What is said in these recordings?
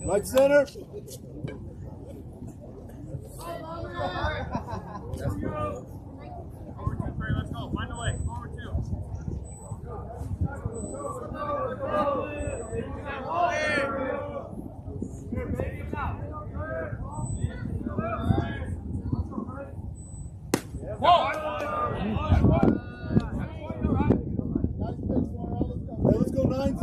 Right center. Let's go. Find a way. Forward two. Hey, let's go, Nines.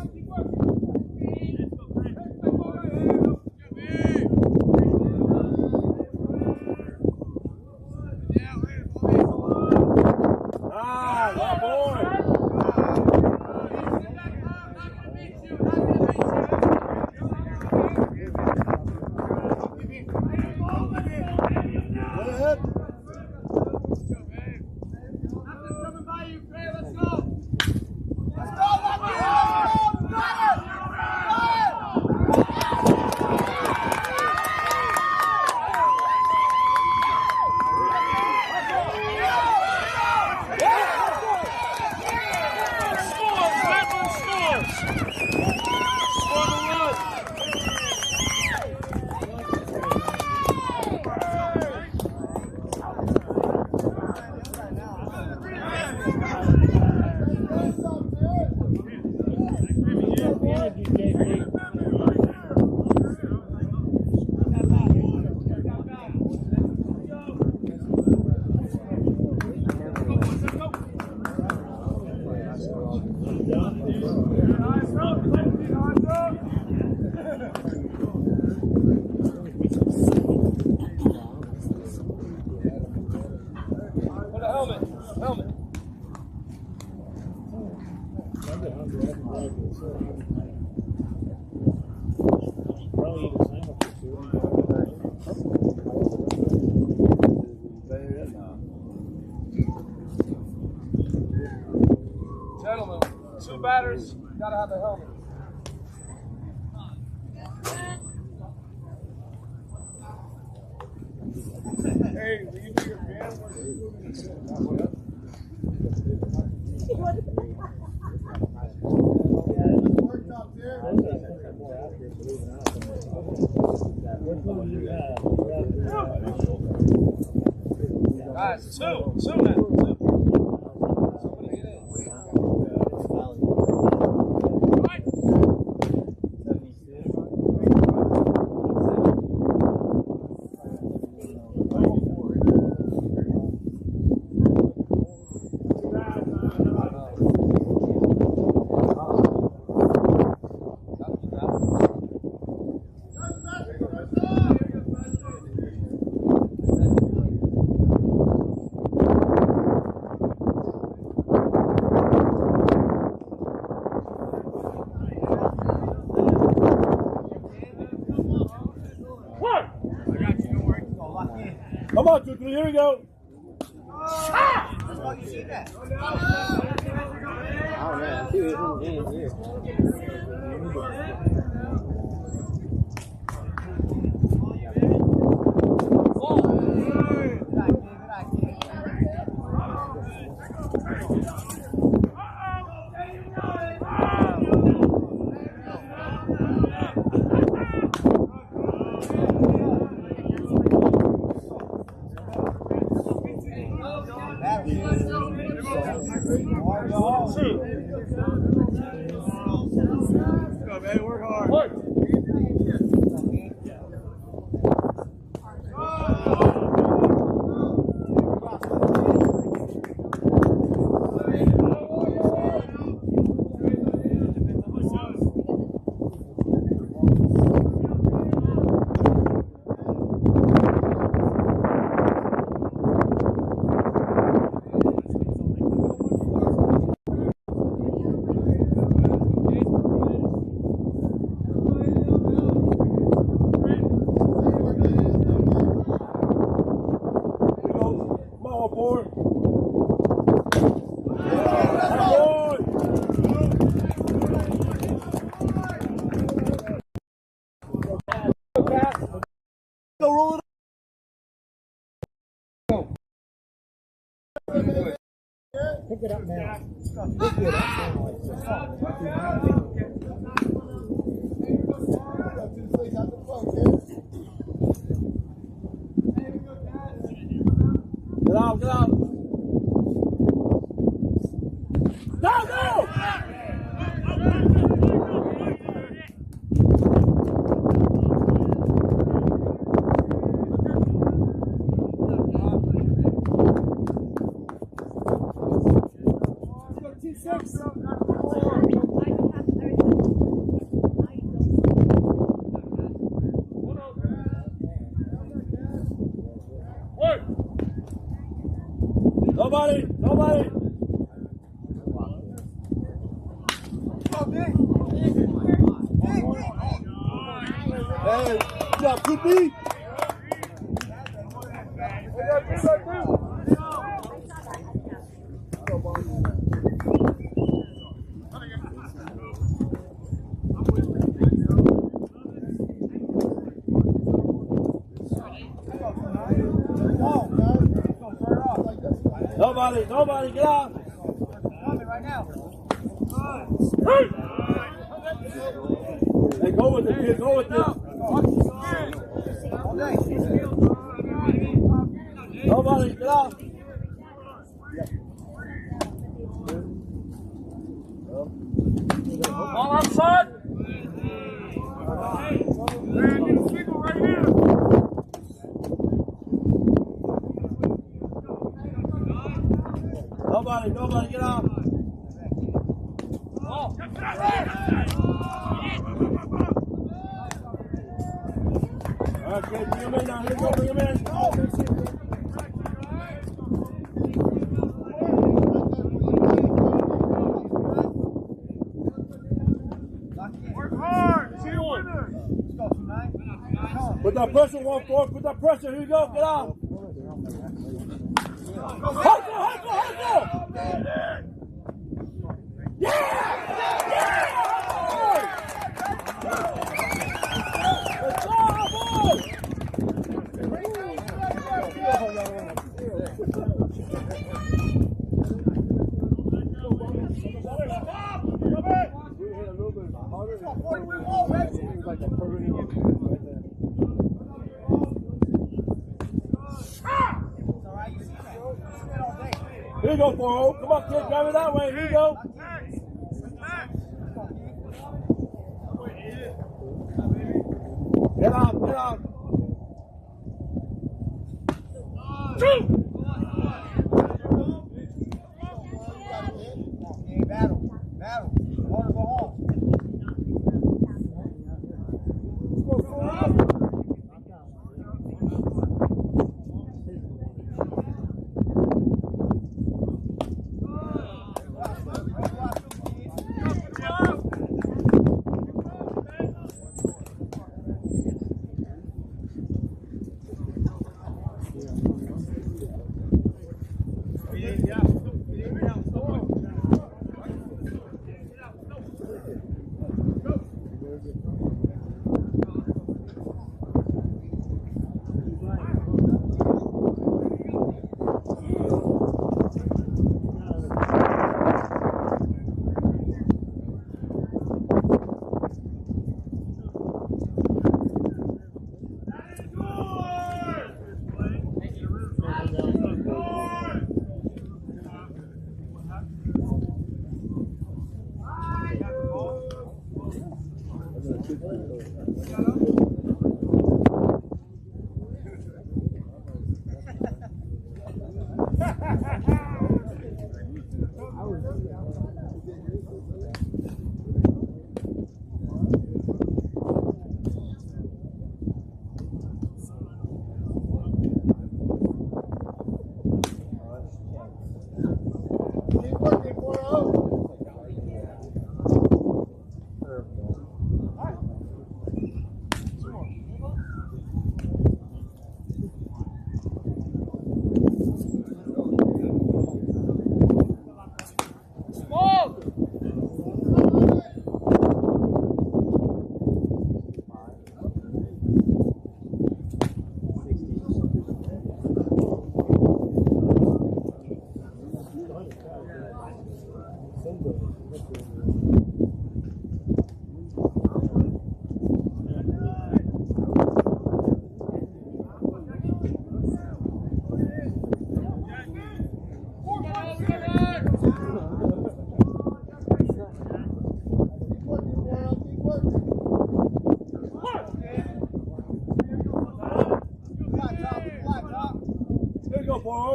Helmet. Gentlemen, 2 batters, gotta have a helmet. Hey, will you do your band? Guys, two now. Somebody get in. Come on, 2, 3, here we go. Go, baby, work hard. Go roll it Pick it up now. Pick it up Get out, get out. Go, go! Nobody, nobody. Hey, good job, good beat. Nobody, nobody, get out. right now. Hey, go with it, kid, go with it. Nobody, get out. Ball outside. Man, you keep it right here. Nobody, nobody, get out. Oh. All right, kid, bring him in now. Here we go, bring him in. Put that pressure, 1-4. Put that pressure. Here you go. Get out. Hustle, hustle, hustle. Yeah! Yeah! Good job, boy! Here you go, 4-0. Come on, kid. Grab it that way. Here you go. Get out, get out. Battle. Want to go home.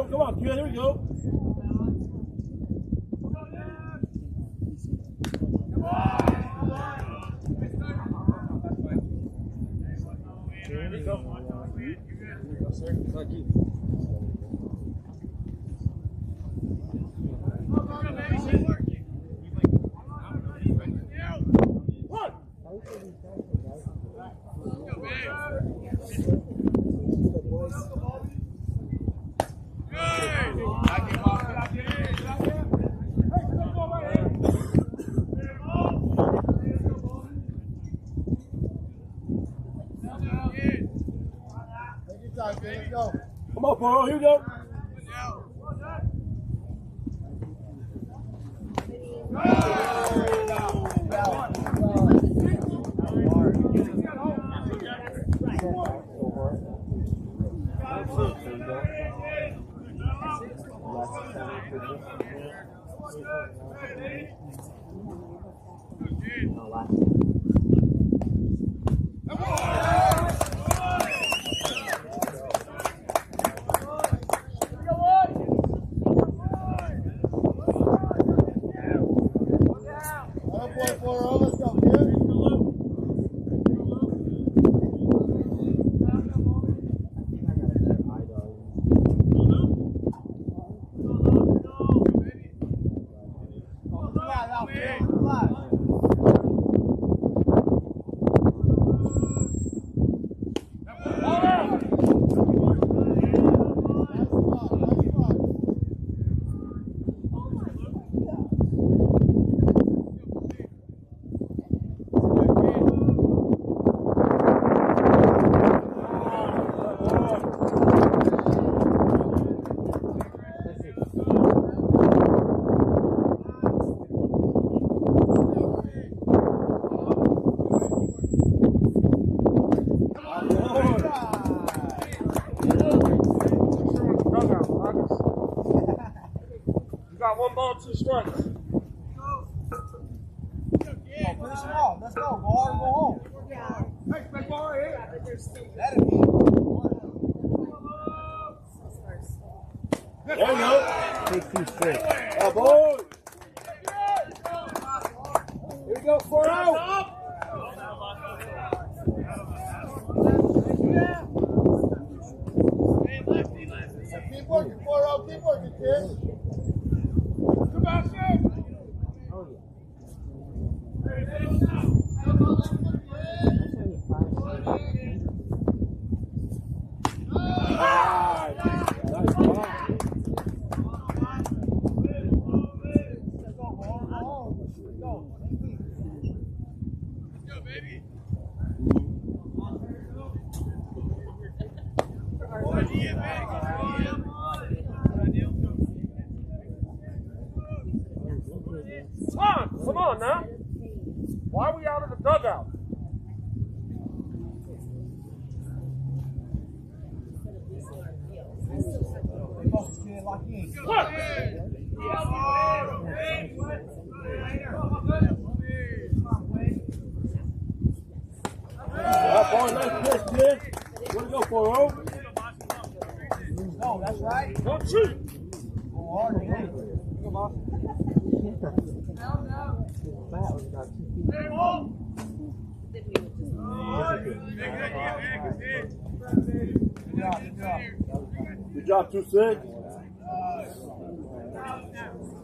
Come on, kid. Here we go. Come on, Paul. Here we go. 1 ball, 2 strikes. Finish them off. Let's go. Go hard and go home. Hey, big ball right here. That'll be There you go. Take 2 straight. Oh, boy. Here we go, 4 out. Keep working, 4 out. Keep working, kid. Come on, sir. Come on now. Why are we out of the dugout? Focus, kid. Lock in. Boy, nice pitch, kid. Way to go, 4 out. No, that's right. Don't shoot. Go hard and hit. Come on. Good job, 2-6.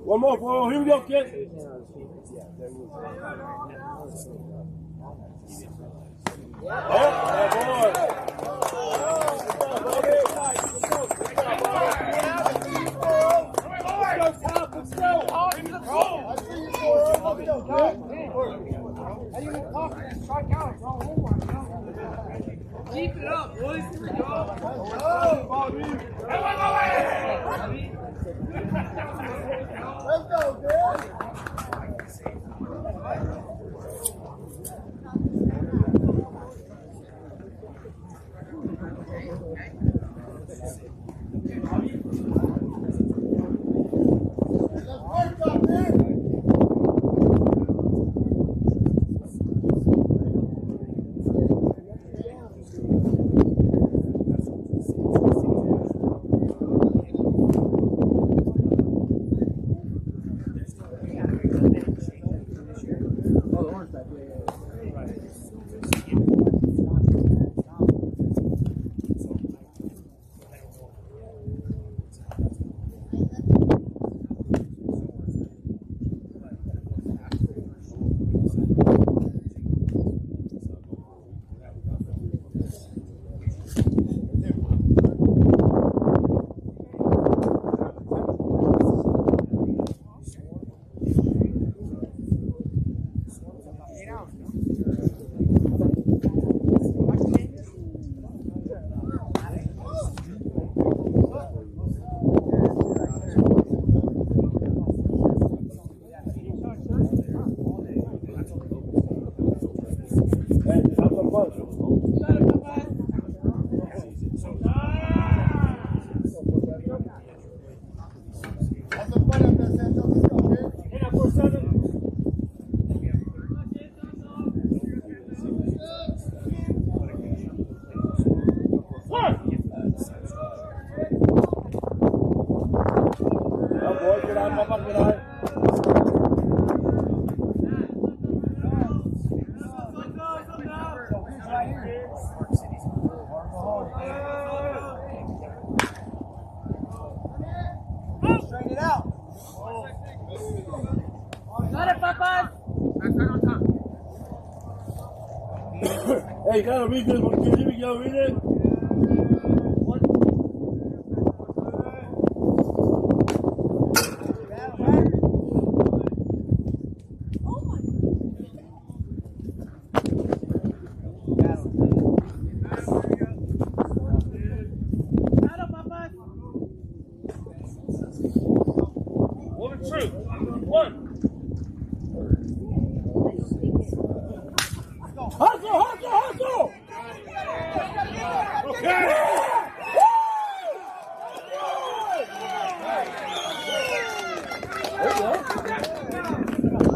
One more, 4. Here we go, kid. Oh, boy. Keep it up, boys. Here we go. Let's go, kid. Straighten it out. Got it, Papa. Hey, you gotta read this one, kid. Here we go, read it.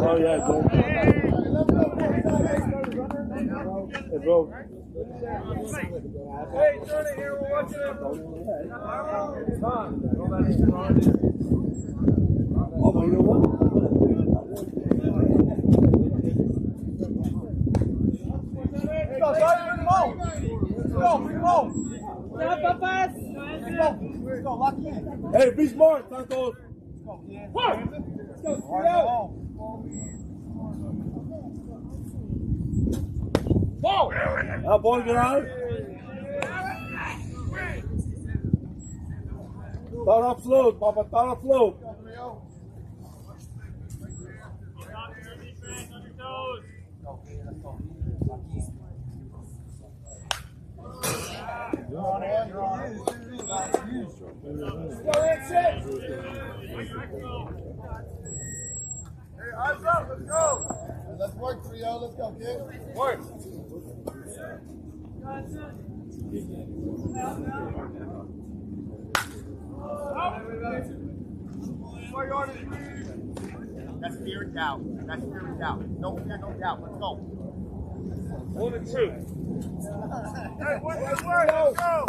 Oh, yeah, go. Hey, bro. Hey, turn it here. We're watching it. Oh, but you know what? Let's go, Charlie. Bring him on. Let's go. Bring him on. Let's go. Lock in. Hey, be smart, Santos. Let's go, kid. What? Let's go. Whoa! Now, boy, get out. Start off slow, Papa. Start off slow. Hey, eyes up. Let's go. Let's work, Trio. Let's go, kid. Work. That's fear and doubt. That's fear and doubt. No fear, no doubt. Let's go. 1 and 2. Hey, let's work. Let's go.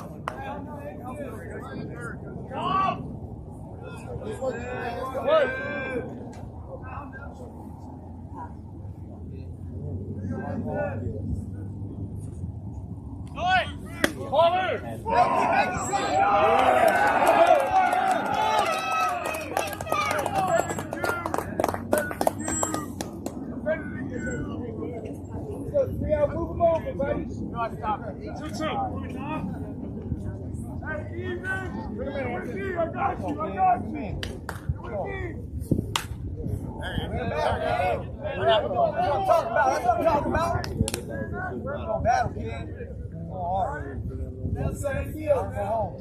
Work. Call in. Move him over, buddy. 2-2. Hey, easy. I got you. I got you. Hey, what I'm talking about. That's what I'm talking about. We're going to battle, kid. Go hard. That's the same deal. Go home.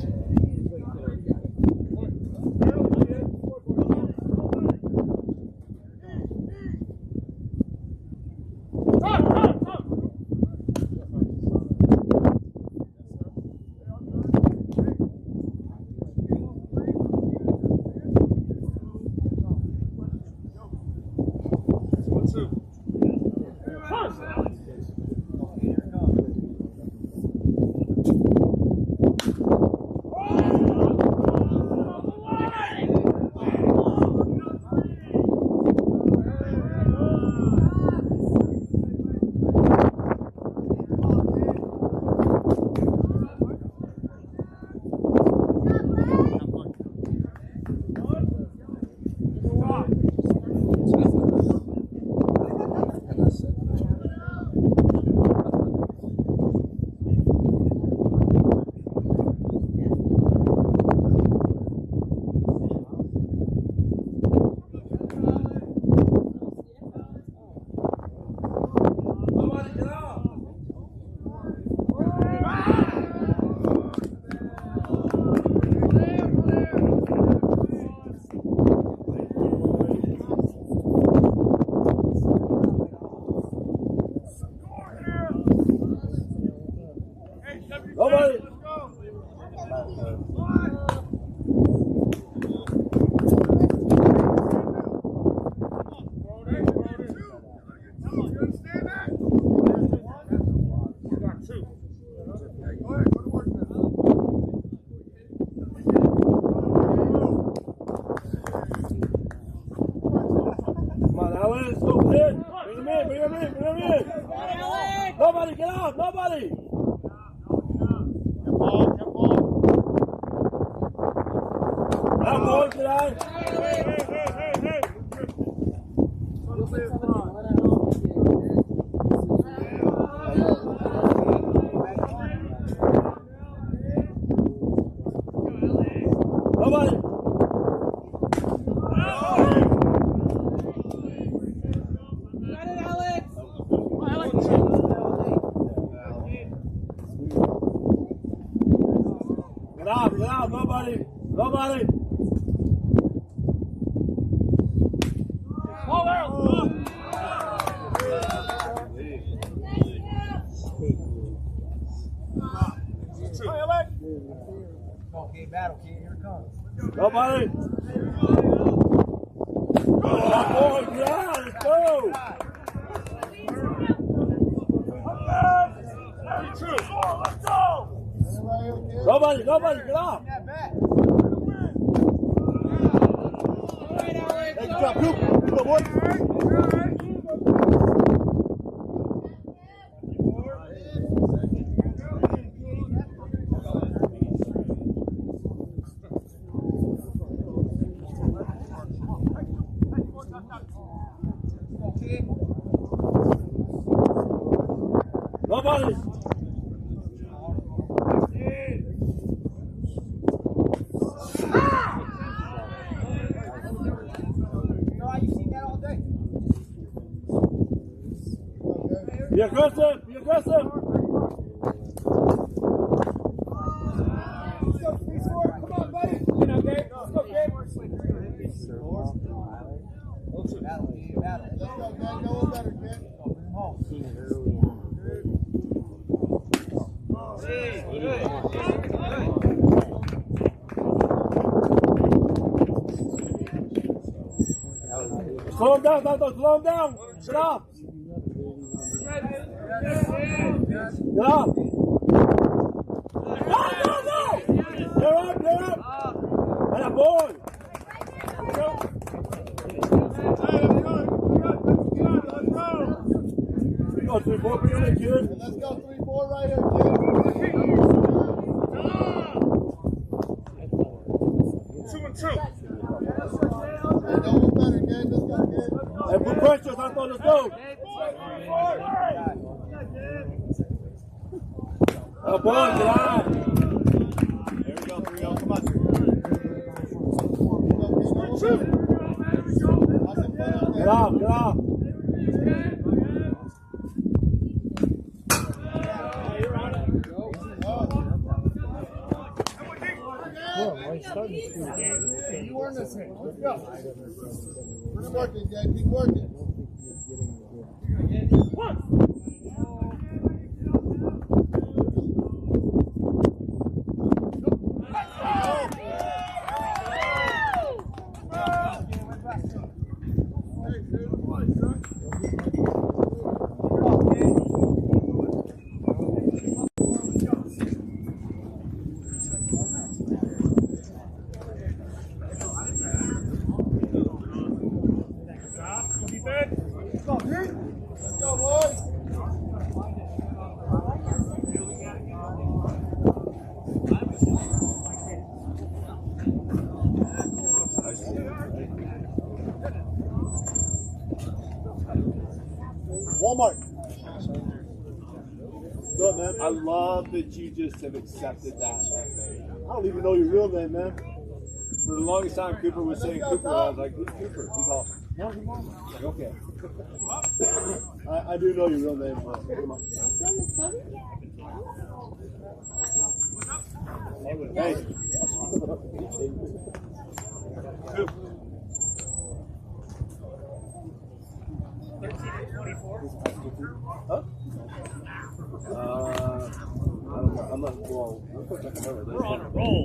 Nobody. Come on, Alex. Go, kid. Bring him in. Bring him in. Bring him in. Nobody, get out. Nobody. Now, boys, get out. Nobody. Get out, nobody. Nobody. Call out. Come on, kid. Battle, kid. Here it comes. Nobody. Nobody, get off. Yeah, back. Hey, good job, Coop. Good job, boy. Nobody. Be aggressive, be aggressive. Come on, buddy. Let's go, Gabe. Let's go, Gabe. Battle, Gabe. Battle. Let's go, Gabe. Go better, Gabe. Slow him down, Dante, slow him down. Get off. Get off. No! Get up. That boy. We go 3-4, bring it in, kid. Let's go 3-4 right here, kid. 2 and 2. Go better, Gabe. Let's go, Gabe. Hey, put pressure, Dante, let's go. Oh, boy, get out. There we go, 3-0. Come on. Get off. You earned this thing. Let's go. Keep working, Gabe. Keep working. Let's go, boys. Walmart. Good, man. I love that you just have accepted that. I don't even know your real name, man. For the longest time, Cooper was saying Cooper. I was like, who's Cooper? He's all, no, he's mom. Like, okay. I do know your real name, but come on. Hey. Coop. 13-24. Huh? I don't know. I'm not. Well, we're on a roll.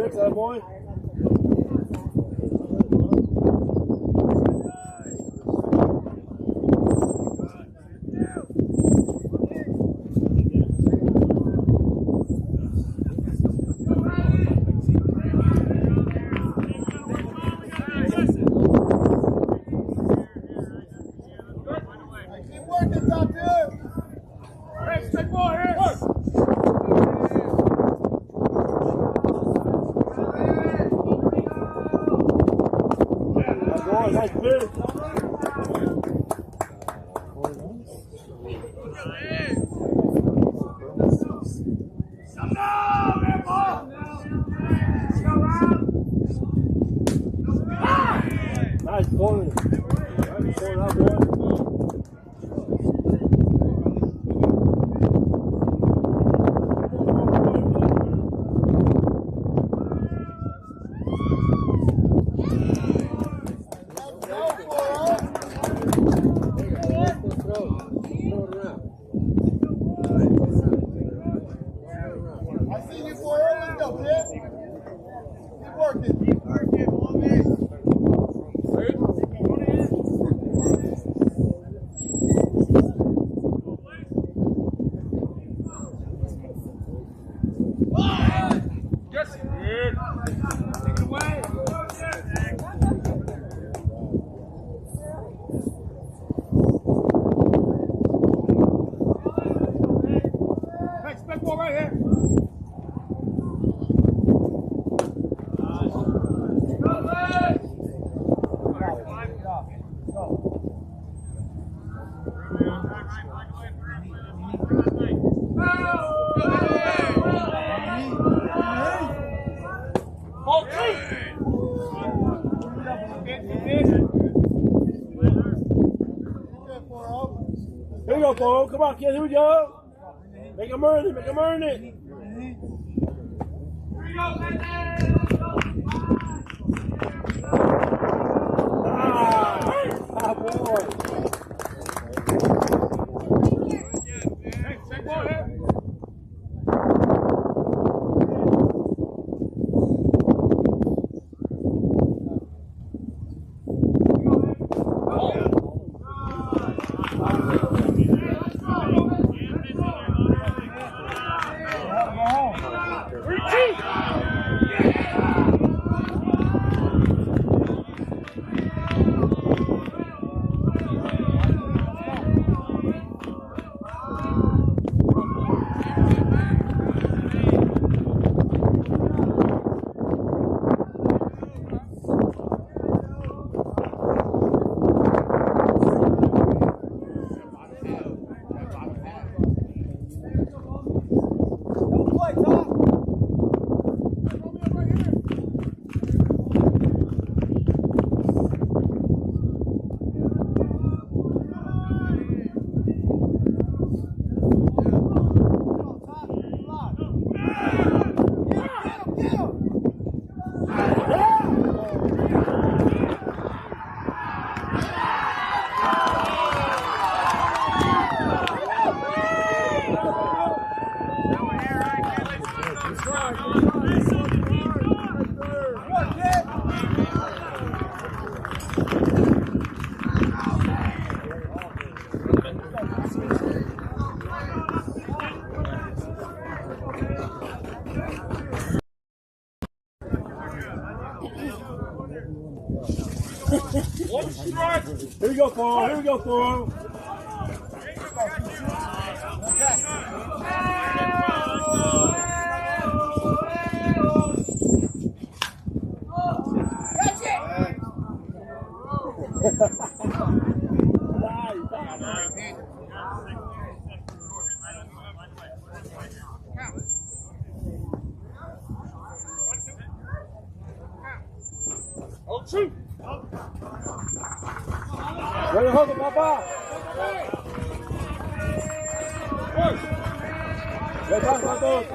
That boy. Keep working, top two. Hey, take ball here. Nice play. Corner. Corner out, boy. I see you for it. Let's go, kid. Keep working. Keep working, boys. Yes, he did. Take it away. Hey, spec ball right here. Here we go, Paul. Come on, kid. Here we go. Make him earn it. Make him earn it. Ah, boy. Hey, spec ball here. One strike. Here we go, Paul. Here we go, Paul. Oh, shoot. Ready, hold it, Papa. Let's talk about those.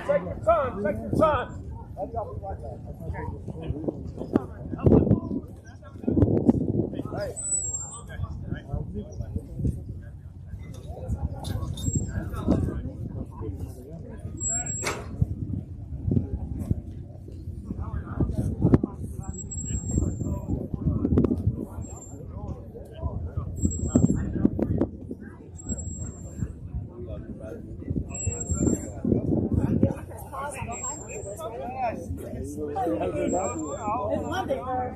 Take your time. Take your time.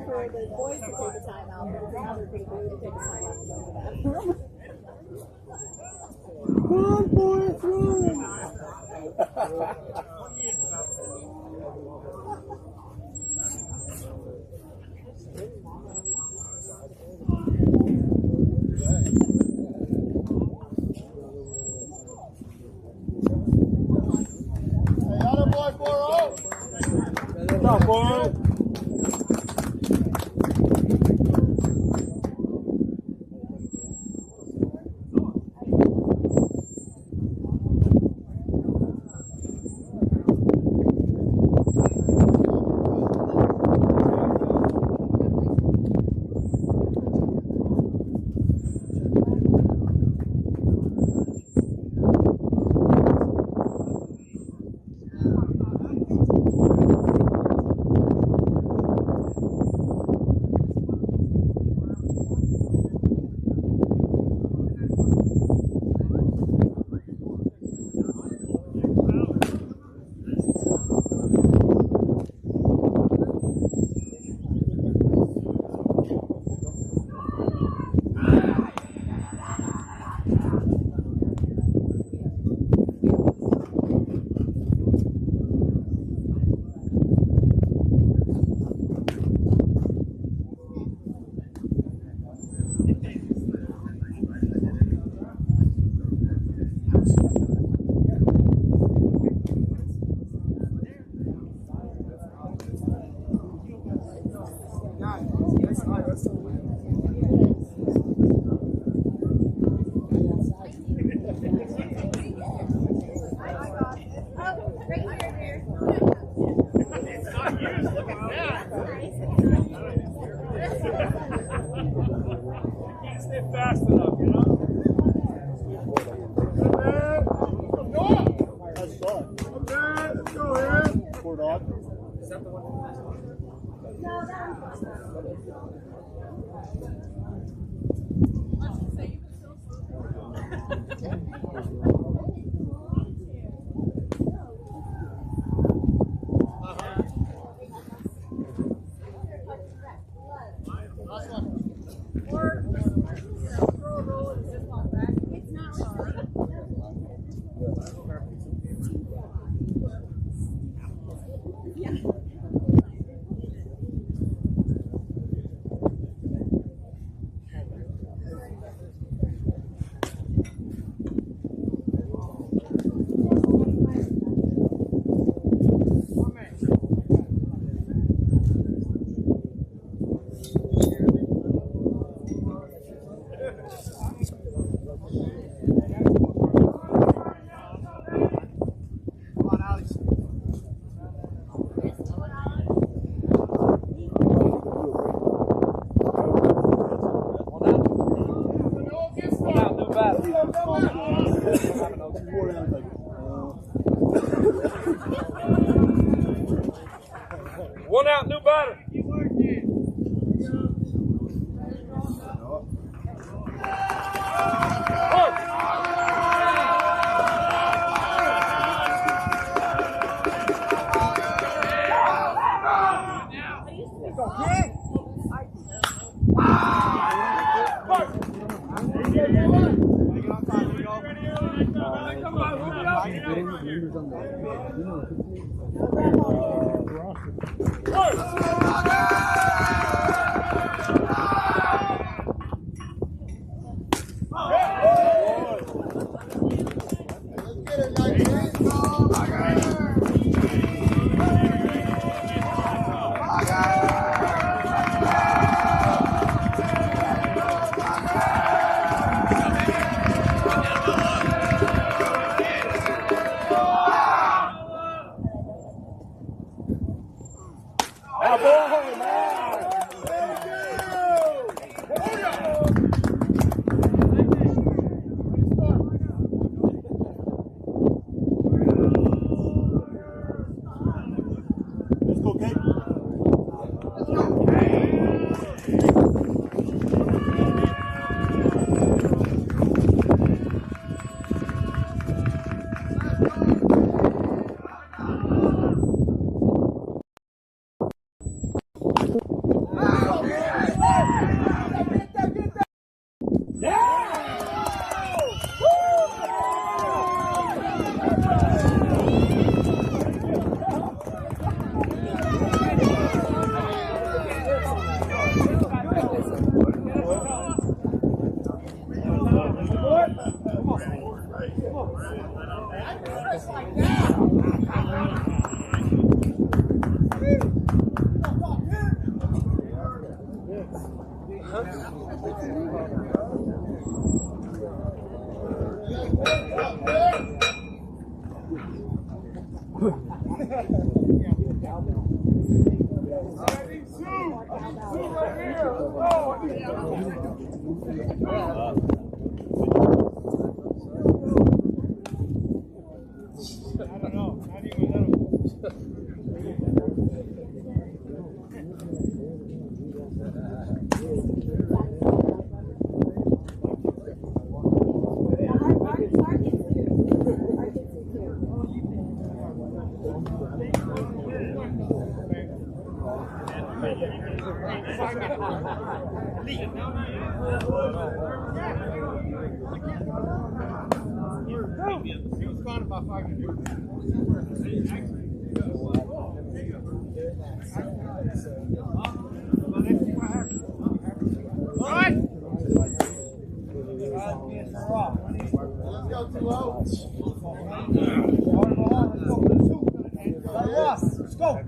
for the boys to take a timeout, but it's another thing for you to take a timeout and go to the bathroom. Run, Forrest, run! Come on, boy. Fast enough, you know? That's fun. Let's go, Aaron. Poor dog. One out, new batter. Let's go.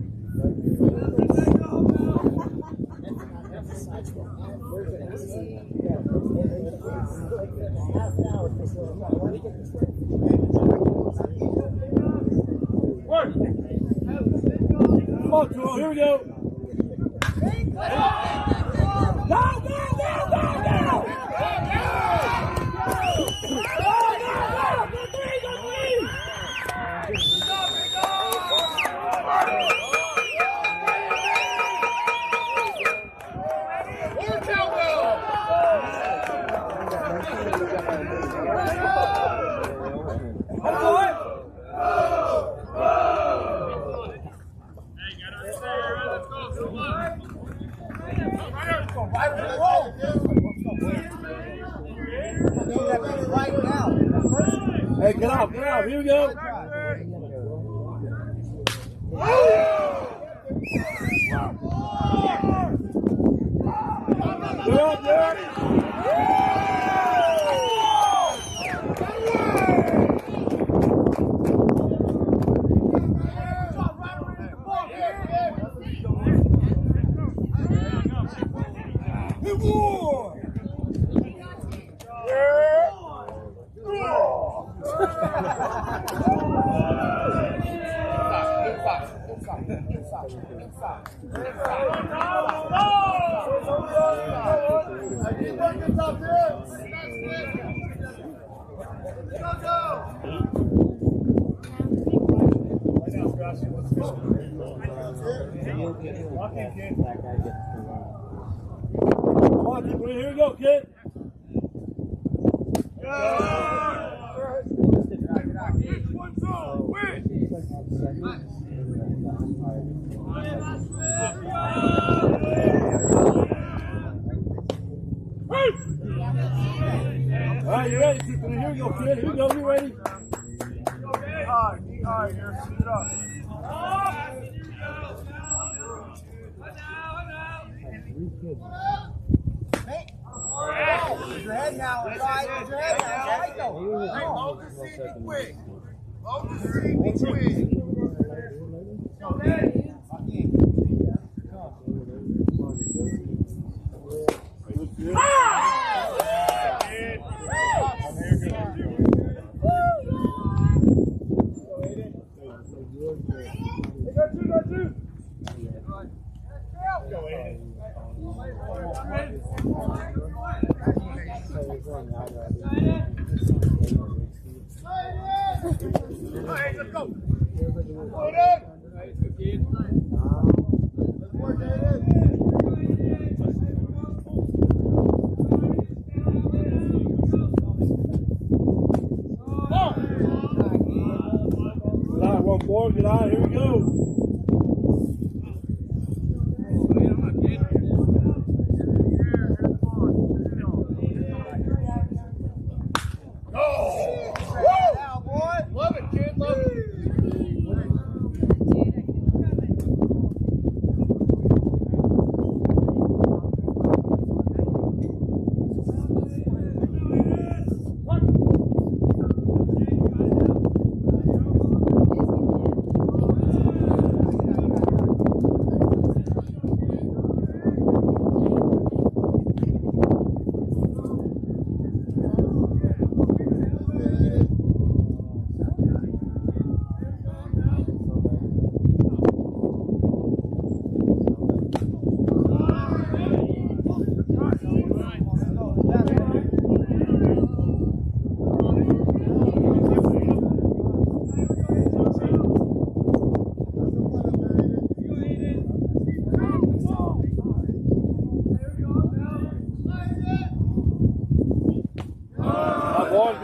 Come on, Joel, here we go. Hey, get out, here we go. Get up. Come on, keep here we go, kid. All right, you ready? Here we go, kid. Here we go. You ready? All right, here. Shoot it up. Hey, use your head now. Right, use your head now. Right, though. Hey, load the seat, be quick. Load the seat, be quick. Get out, here we go.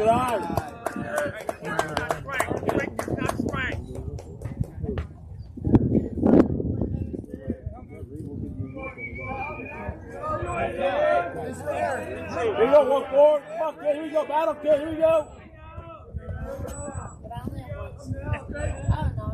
good eye. Here we go, 1-4. Come on, kid. Here we go. Battle, kid. Here we go. But I only have one. I don't know.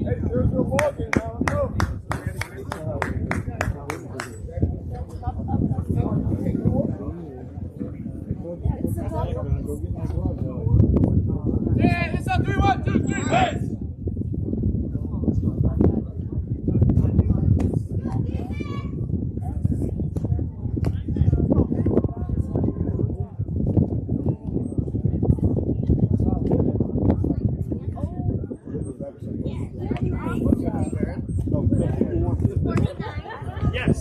Hey, there's your ball game now. Let's go. Yeah, it's a 3-1, 2-3, pace. Yes.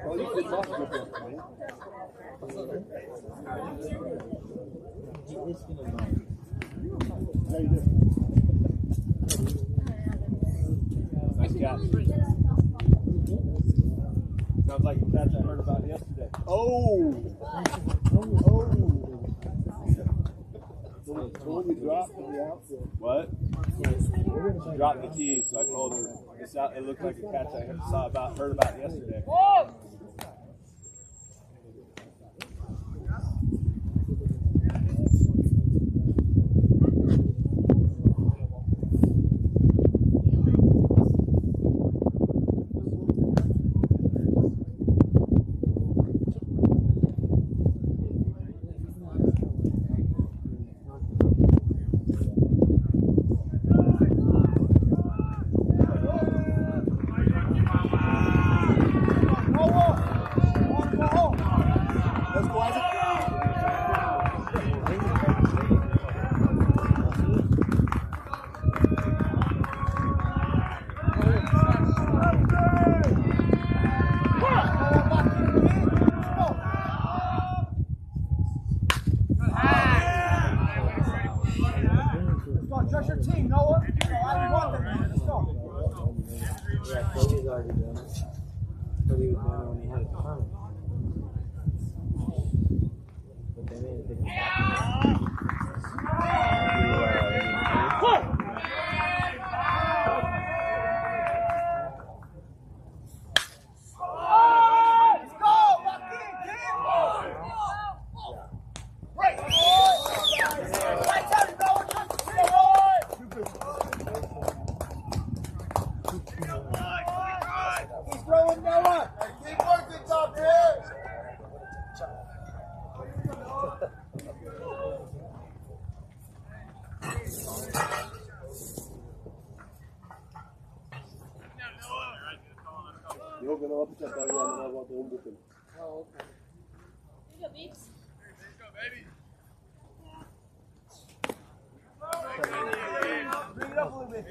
Well, you did lots of good man. How you doing? Nice catch. Sounds like the catch I heard about yesterday. Oh! The one you dropped in the outfield. What? She dropped the keys, so I told her it looked like a catch I heard about yesterday. Trust your team, Noah. I want them, man. Let's go. Yeah, Cody's already done it. Cody was doing it when he had a tournament. But they made it different. Let's go. Lock in, kid. Right. Right down, Noah. Trust your team, He's throwing Noah. Keep working, top here. You're going to upset that one and I want the Wimbledon. Oh, okay. Here you go, Beeps. Bring it up a little bit.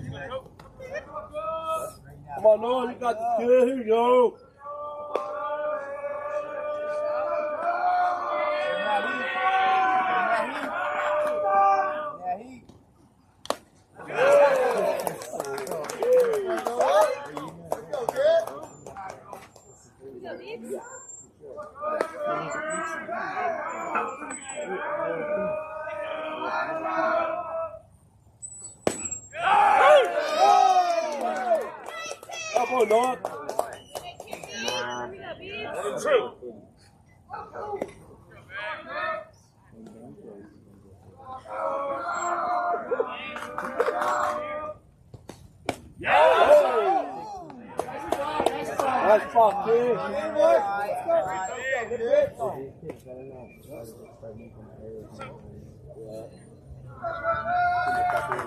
Come on, Noah, you got the kid. Here you go. Up on Noah. True. Nice spot, kid. Yeah. Hey,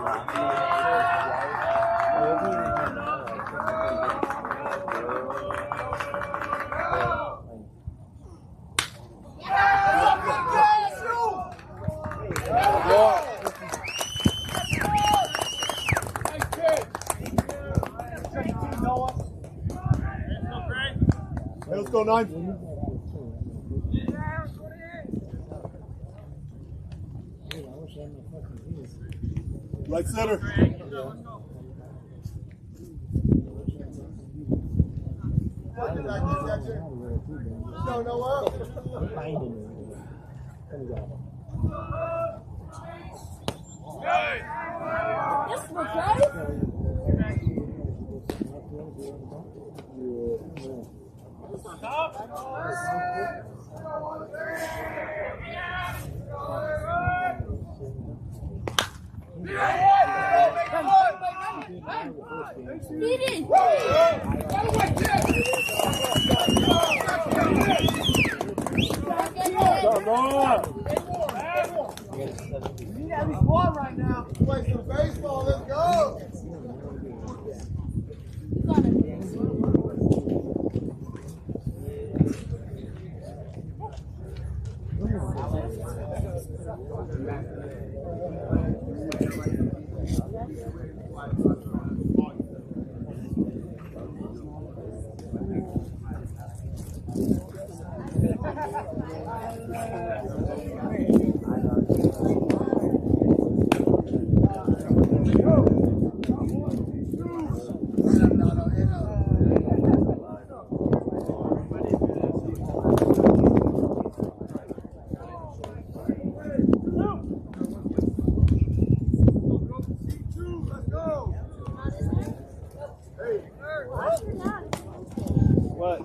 let's go, 9. Right center. Yes, McCray. Come on. You need at least one right now. Play some baseball. Let's go. What?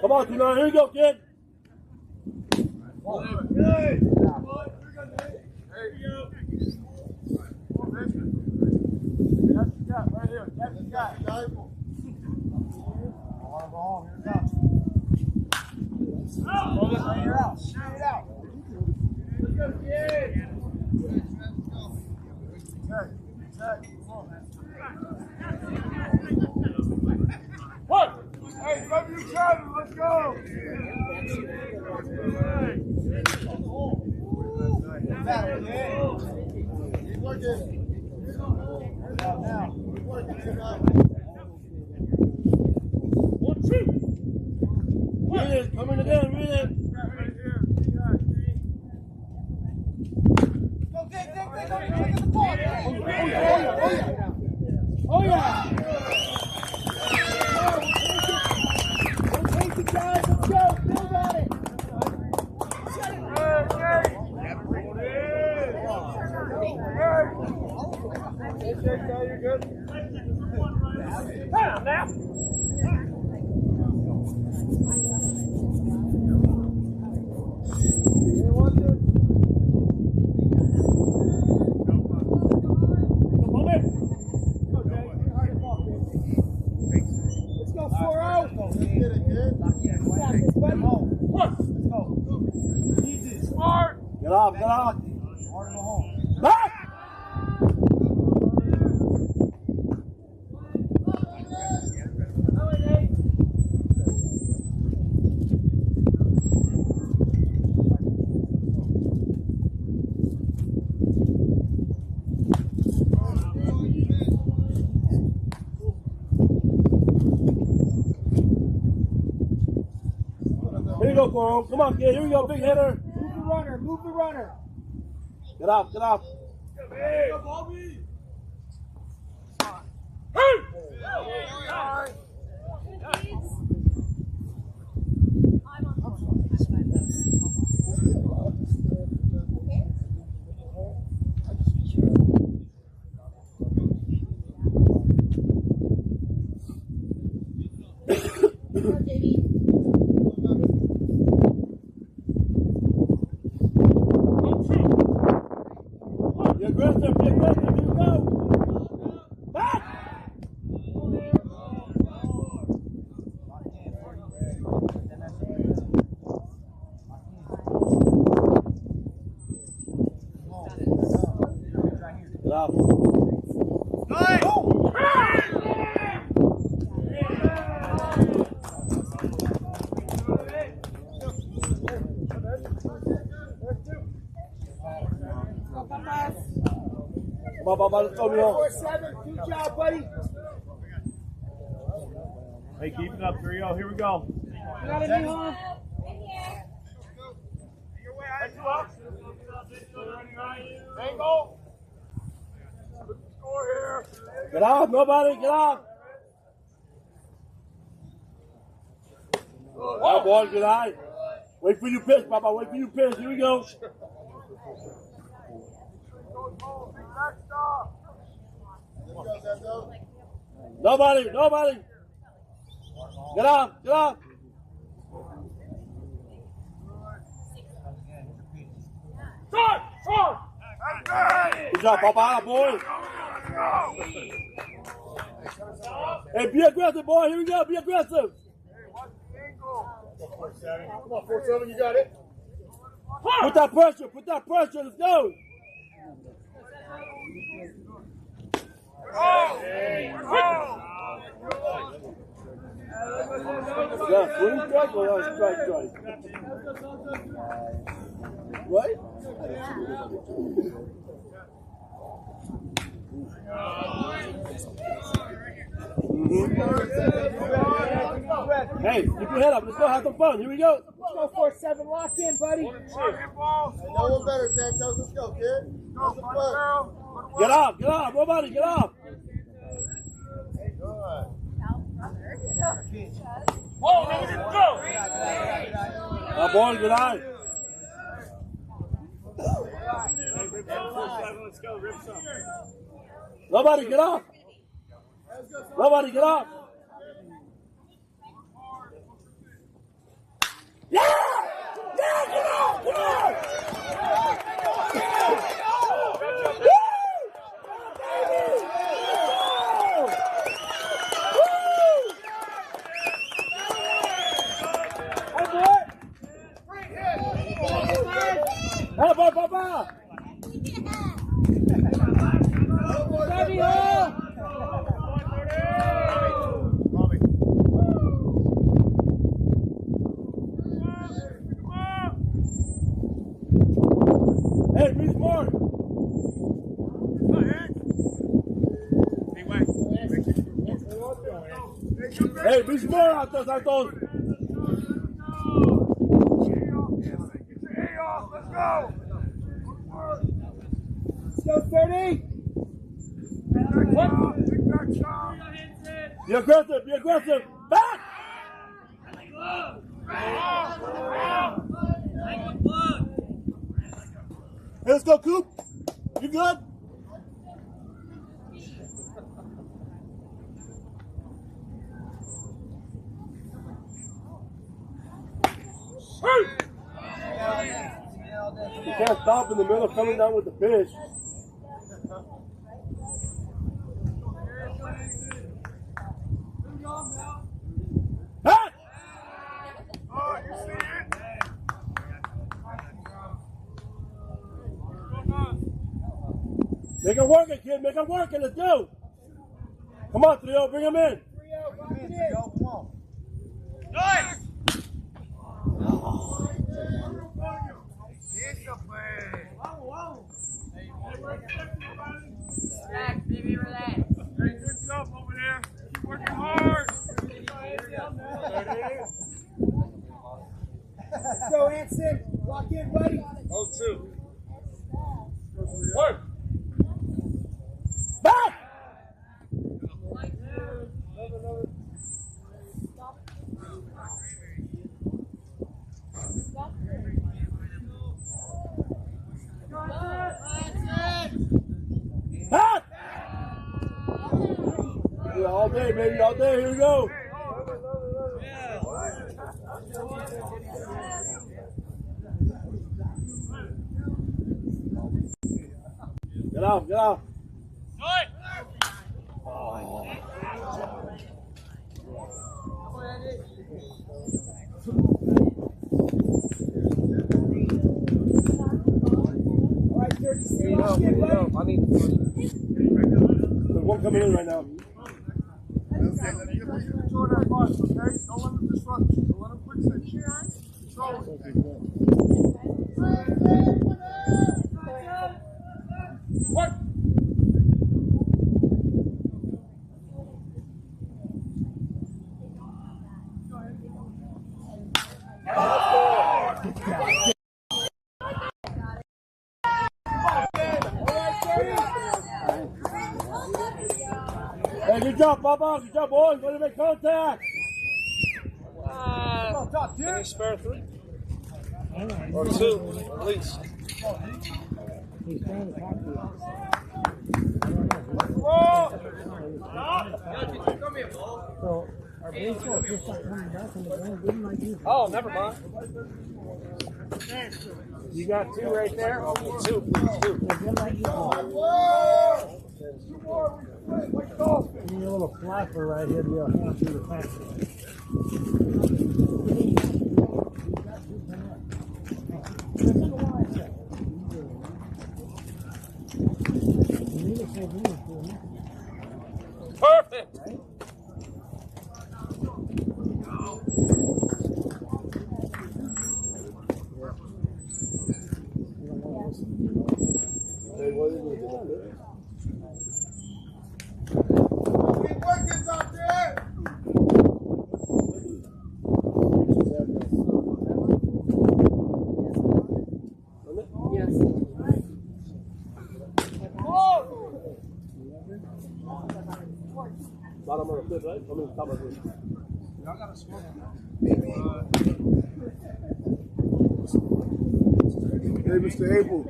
Come on, Tunai. Here we go, kid. What? Hey, come you Travis, let's go. Battle, yeah. One, two. Read it. Coming again. Read it. Go, dig, dig, dig. Go get the ball. Oh yeah! Don't take it, guys. Let's go. Build on it. You're good. Down now. Let's go 4-0. Got this, buddy. Smart. Get off. Get off. Hard to go home. Back. Here you go, Coral. Come on, kid. Here we go, big hitter. Move the runner. Move the runner. Get off. Get off. Be aggressive. Be aggressive. Here we go. Back. Get off. Come on, Baba. Let's go, Mio. 4-7. Good job, buddy. Hey, keep it up, 3-0. Here we go. Got it, Mijo. Angle. Put the score here. Get off. Nobody. Get off. Oh, boy. Good eye. Wait for you pitch, Papa. Wait for you pitch. Here we go. Nobody. Nobody. Get off. Get off. Start! Start! Good job, Papa. Boy. Hey, be aggressive, boy. Here we go. Be aggressive. Come on, 4-7, you got it. Put that pressure. Put that pressure. Let's go. Yeah, swing strike or strike strike? Right? Hey, keep your head up. Let's go have some fun. Here we go. Let's go 4-7. Locked in, buddy. No one better, Santos. Let's go, kid. Have some fun. Get off. Get off. Nobody. Get off. Whoa, nigga, let's go! Now, boy, good eye. Let's go, rip some. Nobody, get off. Nobody, get off. Yeah! Yeah, get off! Get off! Hey, Papa! Ready, ho! Hey, be smart! Hey, be smart out there, Santos. Let's go! Let's go, 30. Be aggressive, be aggressive. Back! Hey, let's go, Coop. You good? You can't stop in the middle coming down with the pitch. Back! Oh, you see it? Make it work, kid. Make it work, and let's go. Come on, Trio. Bring him in. Come on. Nice! Relax, baby, relax. Hey, good job over there. Keep working hard. Let's go, Anson. Lock in, buddy. 0-2. Work. Back! Back! Yeah, all day, baby, all day. Here we go. Get out, get out. All right, 36. Lock in, buddy. I need money. There's one coming in right now. Control that bus, okay? Don't let them disrupt you. Don't let them quick set you. Control it. What? Hey, good job, Papa. Good job, boys. Going to make contact. Come on, top, Can you dude. spare 3? Or 2, at least. He's trying to talk to you. So, our baseball just start coming back and the ball didn't like you. Oh, never mind. You got 2 right there? Oh, 2, please, 2. They didn't like you. You need a little flapper right here to be able to hand through the fence. Perfect. Keep working, top, dude. Bottom of the fifth, right? I mean, top of the fifth. Hey, Mr. Abel.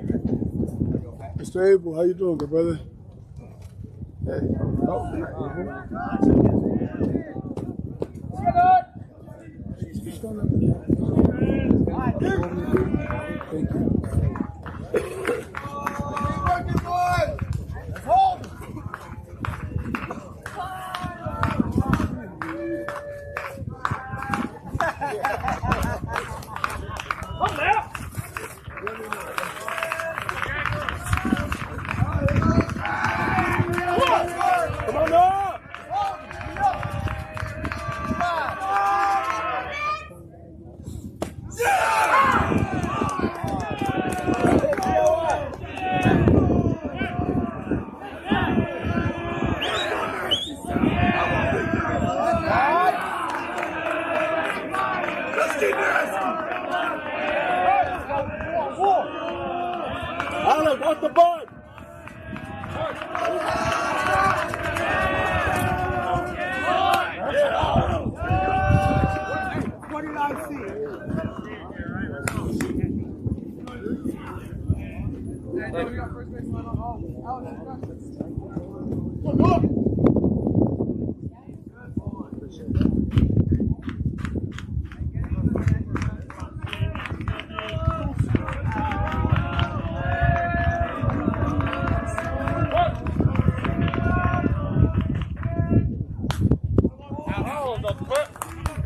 Mr. Abel, how you doing, good brother? Hey. Thank you. Keep working, boys. Hold. Come now. Come on up! Alex, off the bud!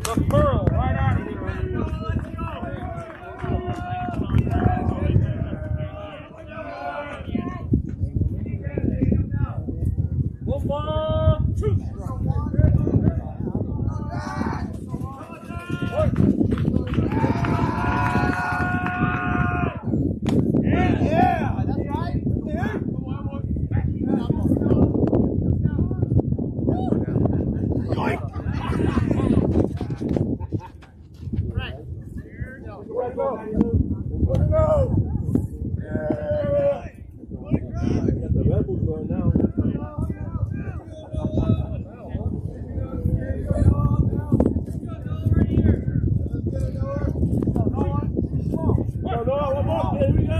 The pearl right out of here. One, two. Yeah, that's right. Got the rebels going now. No, one more. Here we go.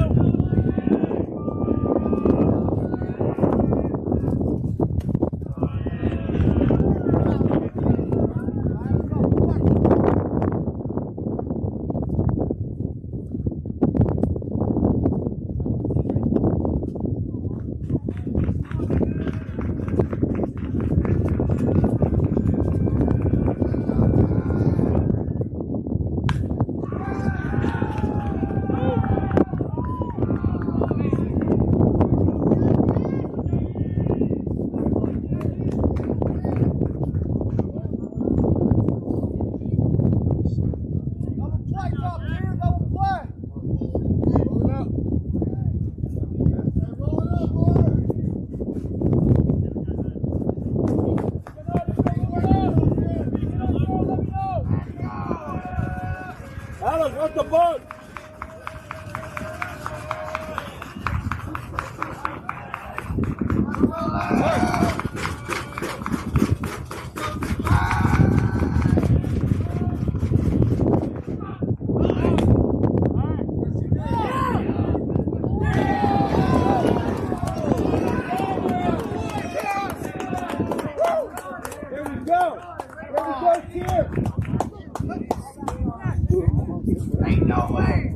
Alex, off the bud! Ain't no way.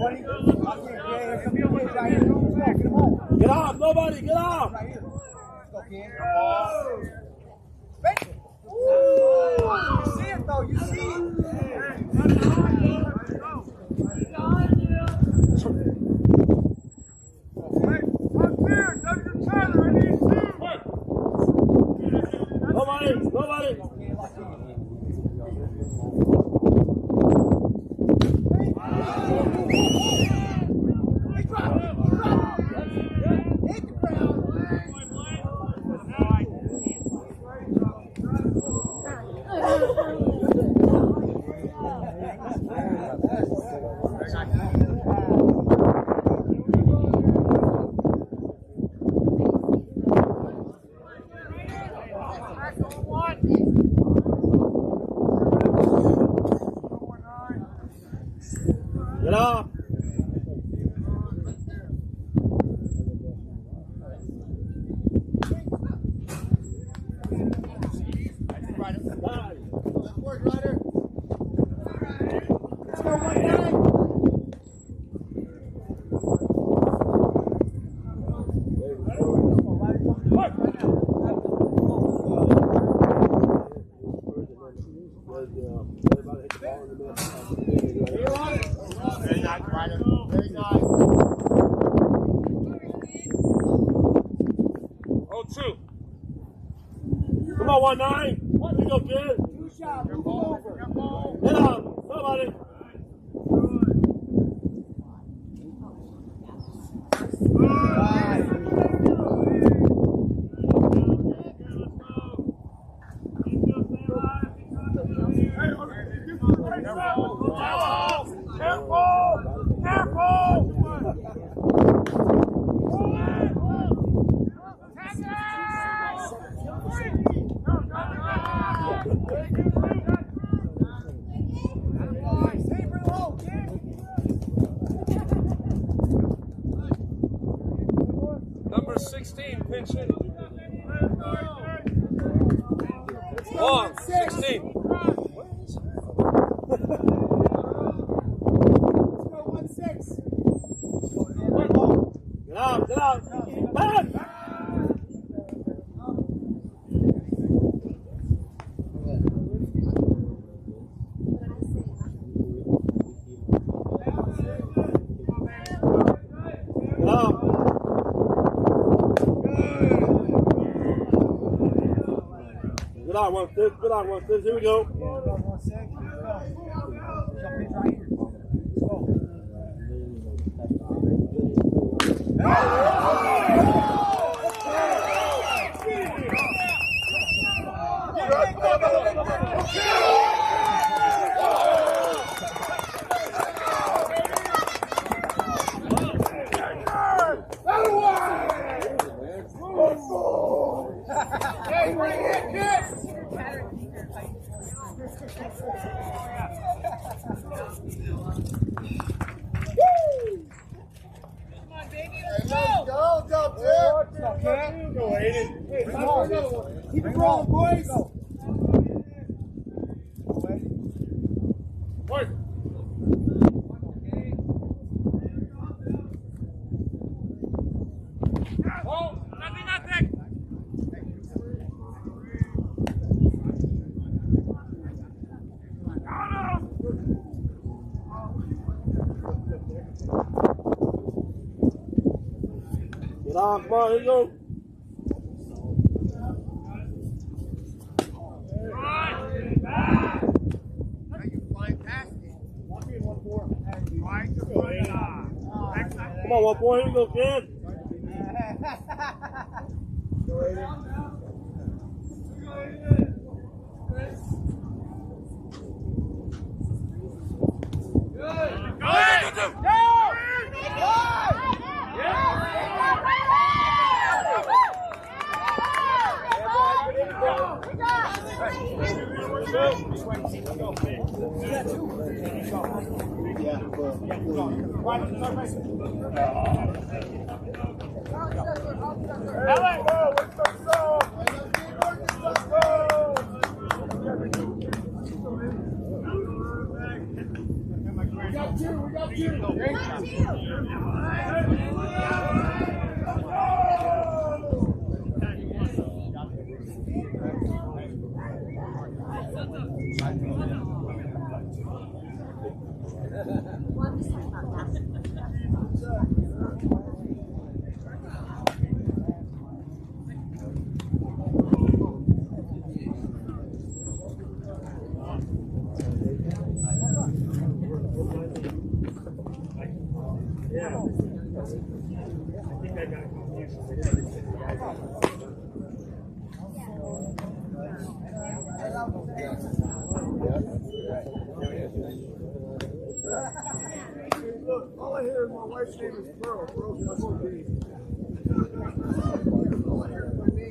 buddy. Here come your kids right here. Get them home. Get off, nobody, get off. Right here. Let's go, kid. Spank it. Ooh, you see it, though. You see it. Nobody, nobody. Get off. Very nice, Ryder. Very nice. Oh, two. Come on, 1-9. Here you go, kid. Two shots. Move over. Get off. Somebody. Number 16, pinch in. Long, 16. Get out, get out. Back. Get out. Good on 1-6, good on 1-6. Here we go. Keep it rolling, boys. Get off, come on, here you go. Come on, 1 point, here you go, kid. Look, all I hear is my wife's name is Pearl. Pearl's my name. All I hear is my name.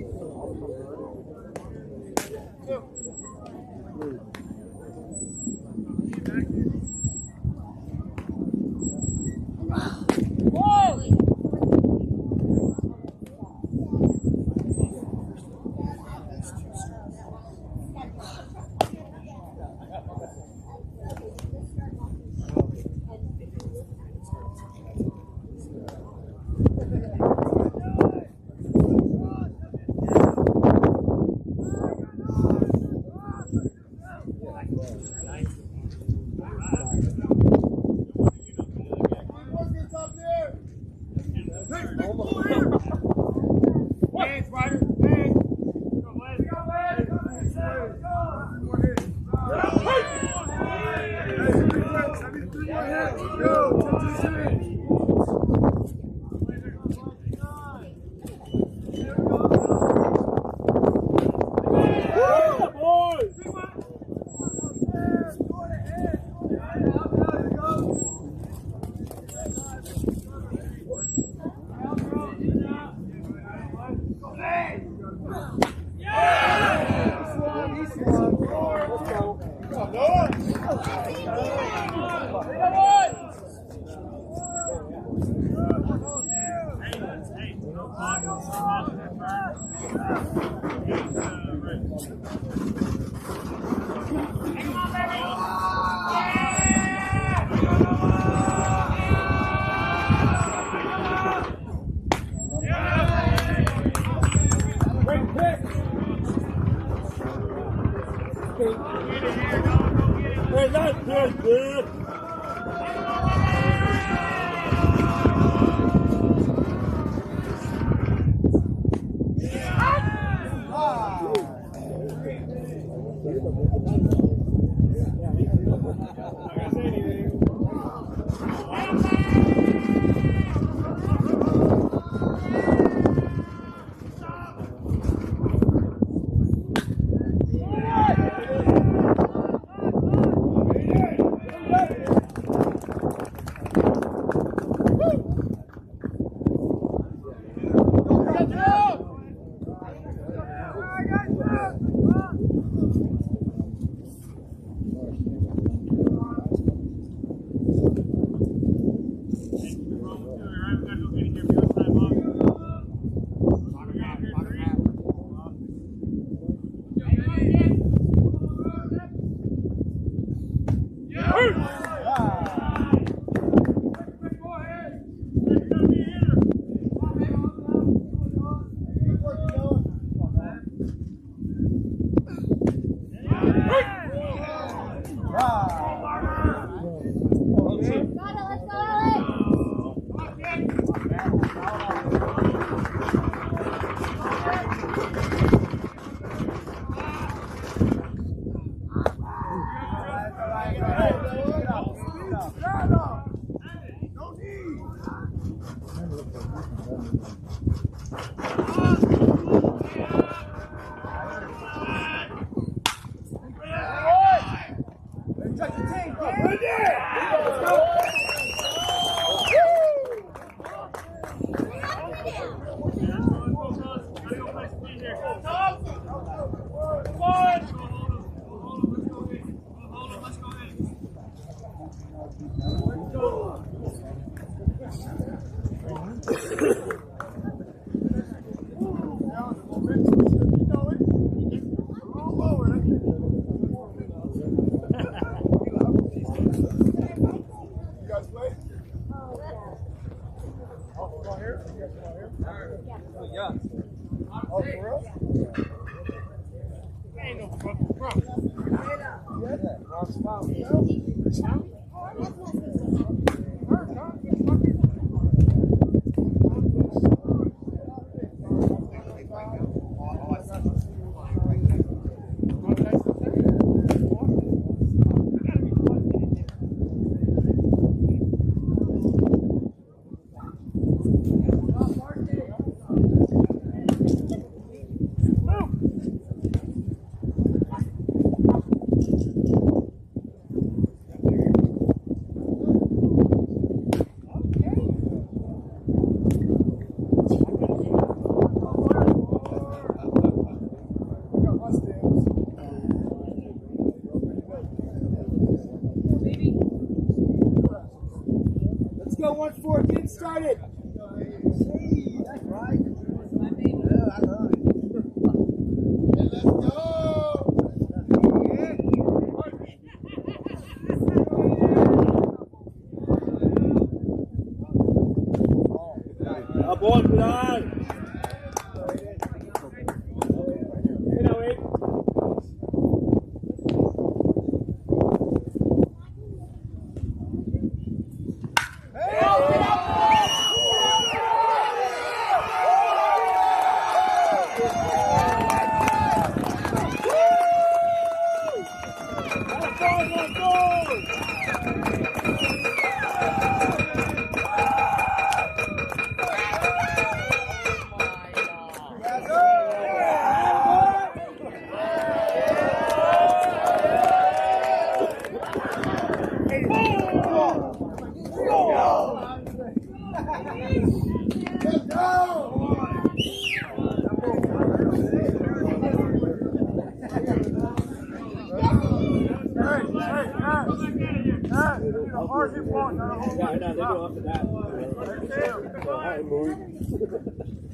Hey, that's good, dude. Yeah. Oh, for real? Ain't no fucking problem. Yeah, cross foul. Let's go once for it. Get started. That's right. Yeah, I love it. Let's go! Up on, good eye. You know it.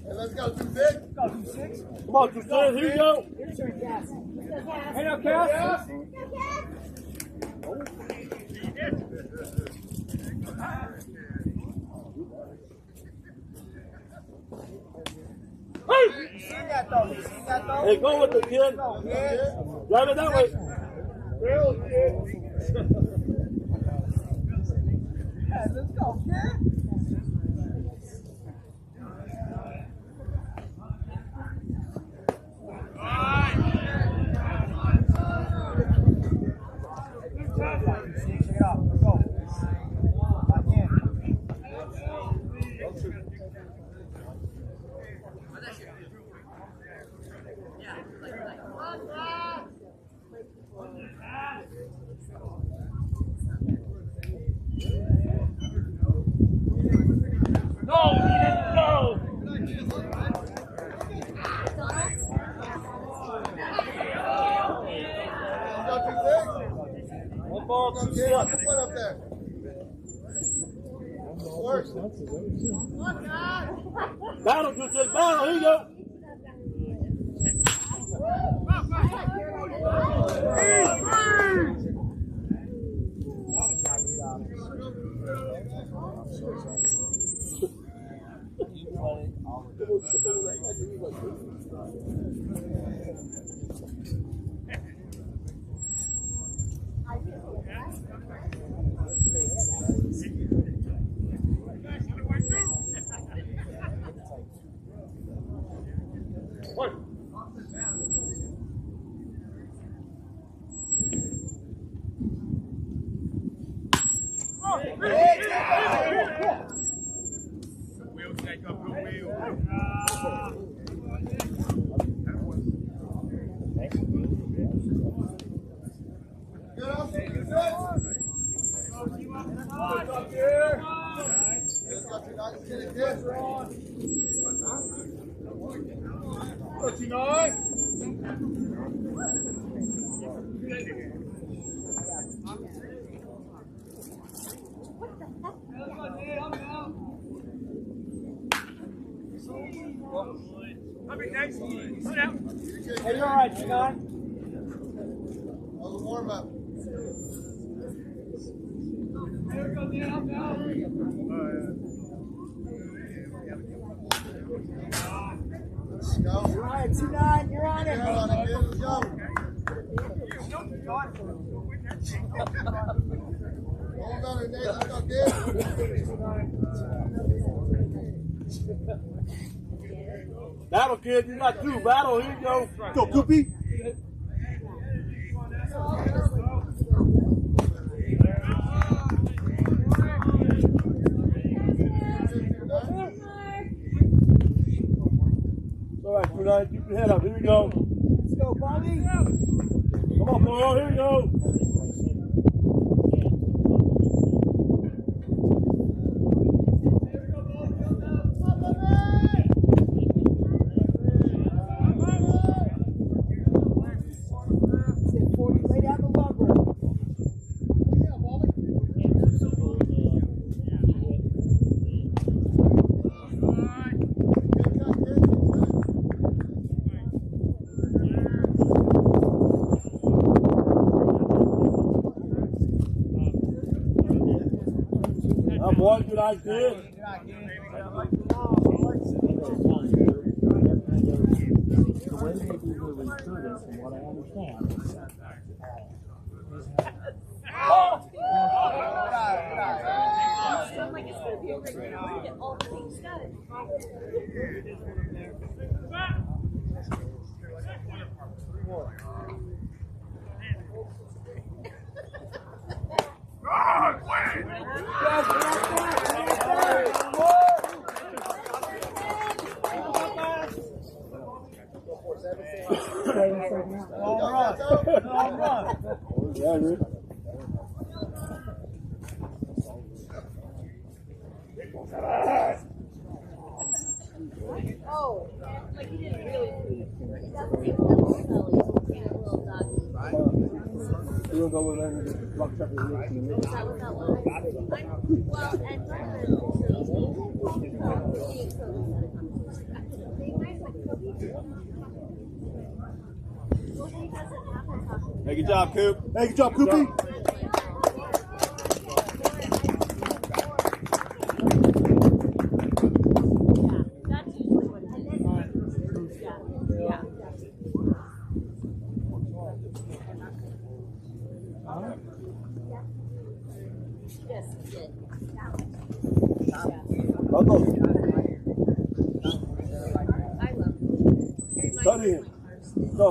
Hey, let's go, 2-6. Come on, Justin, here you go. Your turn, Cass. Hey, now, Cass. You seen that, though? You seen that, though? Hey, go with the kid. Go, kid. Drive it that way. Yeah, let's go, kid. Check it out. Let's go. Back in. No, he didn't go. One ball, two Get steps. the foot up there. Work. Battle, Justin, battle, here you go. Get up. Let's go, 2-9. Get it, kid. 39. Hey, you're all right, Scott. Oh, the warm up. go. You're on it, 2-9. You're on it. Get on it, kid. Let's go. Hold on it, Nate. Let's go, kid. Battle, kid. You got two. Battle. Here you go. Go, Goopy. All right, 2-9. Keep your head up. Here we go. Let's go, Bobby. Come on, boy. Here we go. Sit 40. Lay down the lumber. Now, boy, good idea. The way they do the recruiting, from what I understand, I'm like, it's gonna be a great way to get all the things done. Yeah, dude. Oh, like he didn't really. That's the little doggy. You don't go over there and just rock up your roof. That was that one. Well, and Hey, good job, Coop. Hey, good job, Coopy. that's usually what it is. Yeah. Yes, he did. Uncle, I love him. He reminds cut me in. of my first. Go.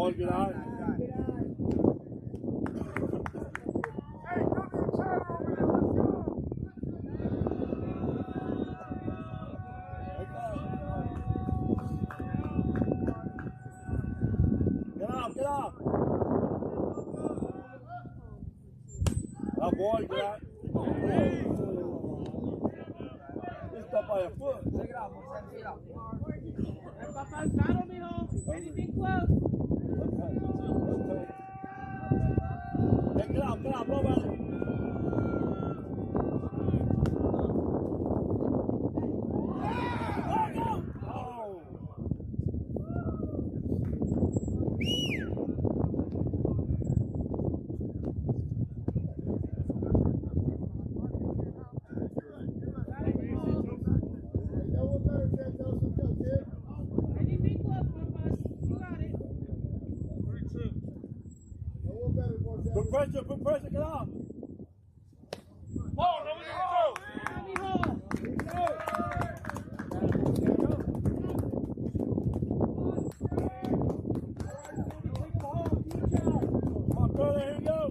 boy, good eye. Hey, come to the channel over there. Let's go. Get up. Oh, boy, good eye. Just up by a foot. Take it out, boys. Take it out. Papa's battle, mijo. Anything close. Hey, get out, blow by it. Anything close, Papa. You got it. Put pressure, get out. Oh, no, we go. Come on, brother, here you go.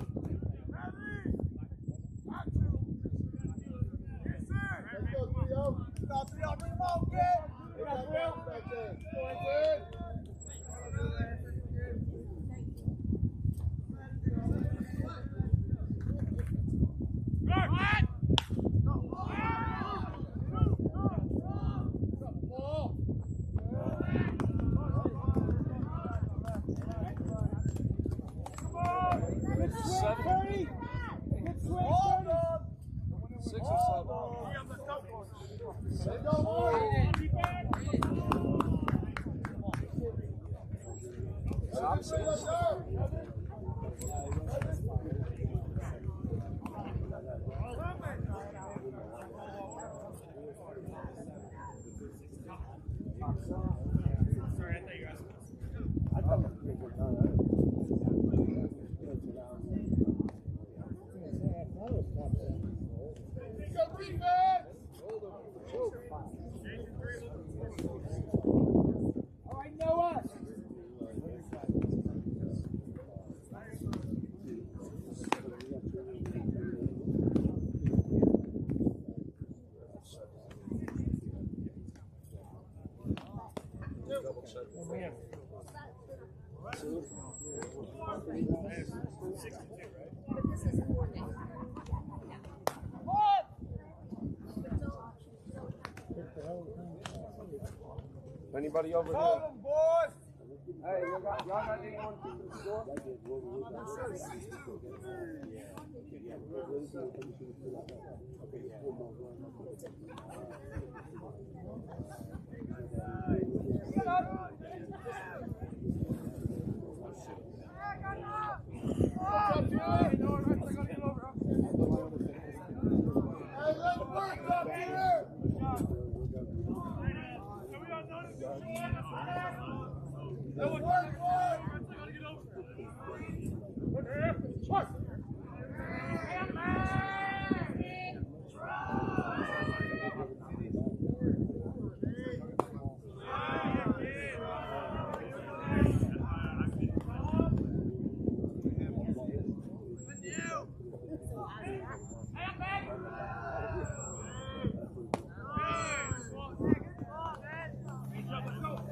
Anybody over here? Them, boys. Hey, y'all got anyone to the store?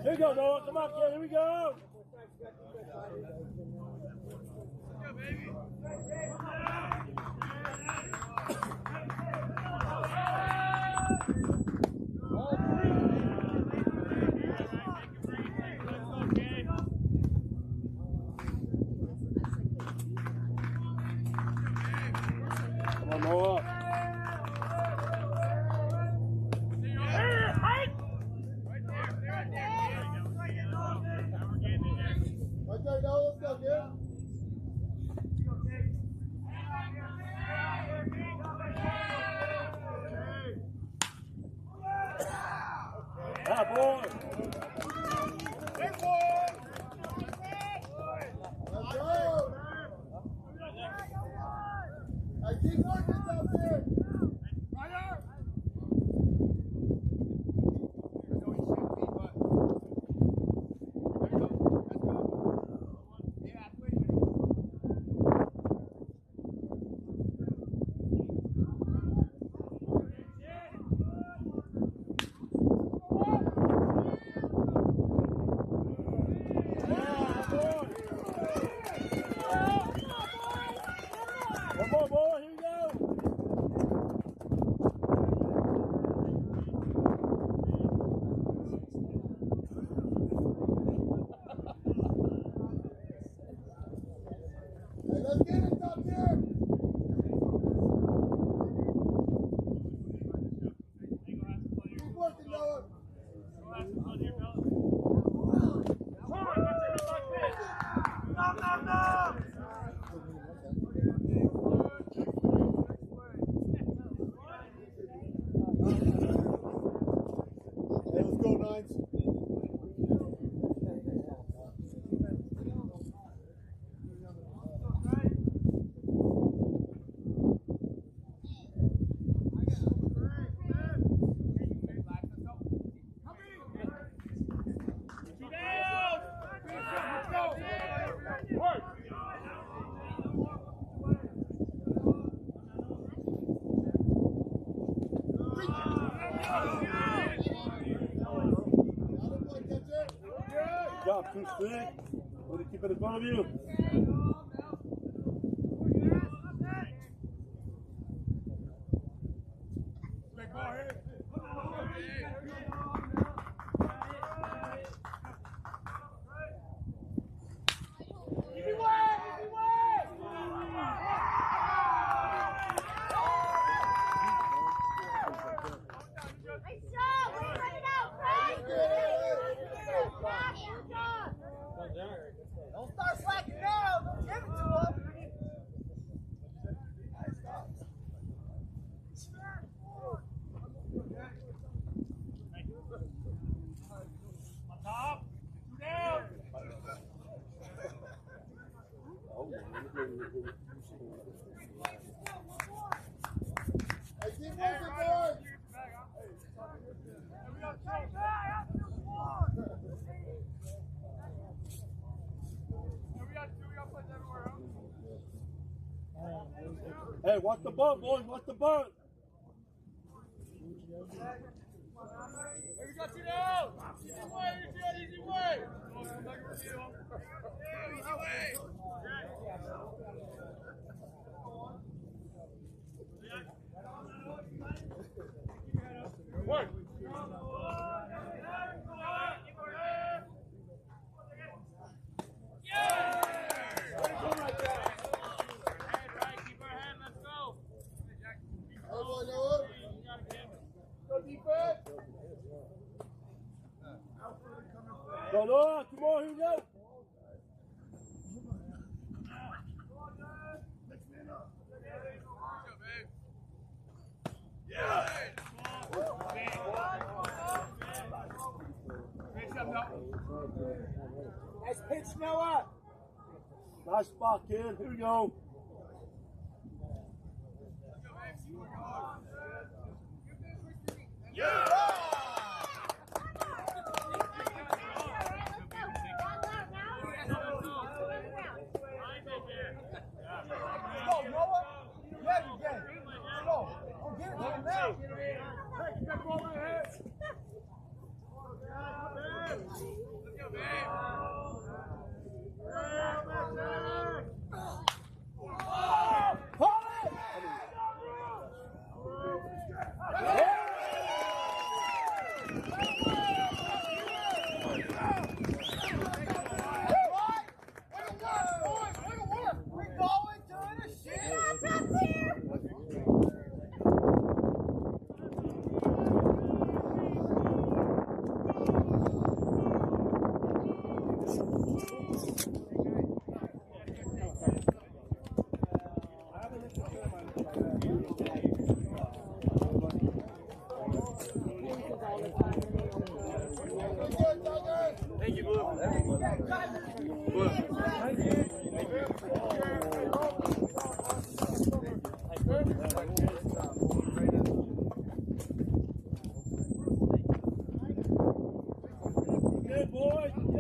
Here we go, Noah. Come on, kid. Here we go. Come on, Noah. Okay, now let's go, kid. Ah, boy. Hey, boy. Let's go. Hey, keep working out there. Right here. Good job, too slick. Way to keep it in front of you. Don't start slacking down. Don't give it to him. On top. Two down. Hey, keep moving, boys. Hey, watch the bunt, boys. Watch the bunt. Hey, we got two down. Easy way, easy way. Easy way. Work. Go, Noah. Come on, here we go. Nice pitch, Noah. Nice spot, kid. Here we go. Let's go, Noah. Yeah, you get it. Let's go. Don't give it to him now. We're going to the shit. Thank you, Blue. Good boy.